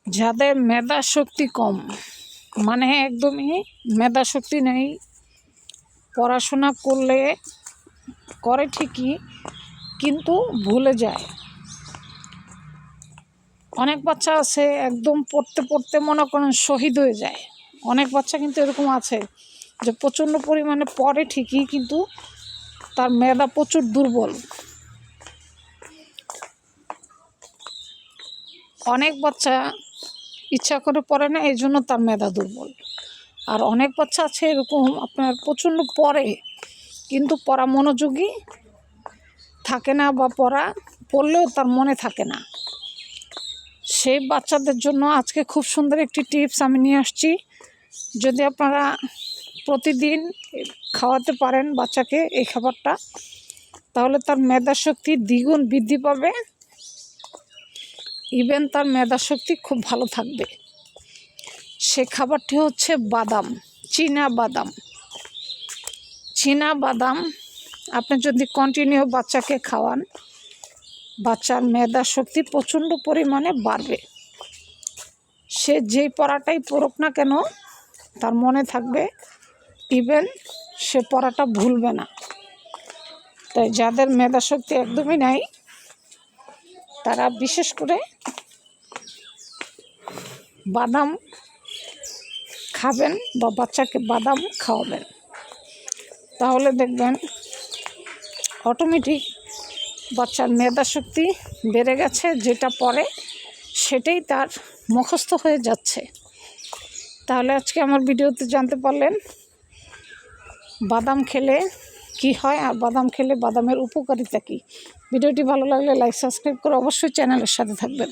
যাদের মেধা শক্তি কম, মানে একদমই মেধা শক্তি নেই, পড়াশোনা করে ঠিকই কিন্তু ভুলে যায়। অনেক বাচ্চা আছে একদম পড়তে পড়তে মনে করেন শহীদ হয়ে যায়। অনেক বাচ্চা কিন্তু এরকম আছে যে প্রচণ্ড পরিমাণে পড়ে ঠিকই কিন্তু তার মেধা প্রচুর দুর্বল। অনেক বাচ্চা ইচ্ছা করে পড়ে না, এই জন্য তার মেধা দুর্বল। আর অনেক বাচ্চা আছে এরকম আপনার প্রচণ্ড পড়ে কিন্তু পড়া মনোযোগী থাকে না, বা পড়লেও তার মনে থাকে না। সেই বাচ্চাদের জন্য আজকে খুব সুন্দর একটি টিপস আমি নিয়ে আসছি। যদি আপনারা প্রতিদিন খাওয়াতে পারেন বাচ্চাকে এই খাবারটা, তাহলে তার মেধাশক্তি দ্বিগুণ বৃদ্ধি পাবে, ইভেন তার মেধাশক্তি খুব ভালো থাকবে। সে খাবারটি হচ্ছে বাদাম, চীনা বাদাম। আপনি যদি কন্টিনিউ বাচ্চাকে খাওয়ান, বাচ্চার মেধাশক্তি প্রচণ্ড পরিমাণে বাড়বে। সে যেই পড়াটাই পড়ুক না কেন তার মনে থাকবে, ইভেন সে পড়াটা ভুলবে না। তাই যাদের মেধাশক্তি একদমই নাই তারা বিশেষ করে বাদাম খাবেন বা বাচ্চাকে বাদাম খাওয়াবেন, তাহলে দেখবেন অটোমেটিক বাচ্চার মেধাশক্তি বেড়ে গেছে। যেটা পড়ে সেটাই তার মুখস্থ হয়ে যাচ্ছে। তাহলে আজকে আমার ভিডিওতে জানতে পারলেন বাদাম খেলে কি হয় আর বাদাম খেলে বাদামের উপকারিতা কী। ভিডিওটি ভালো লাগলে লাইক সাবস্ক্রাইব করে অবশ্যই চ্যানেলের সাথে থাকবেন।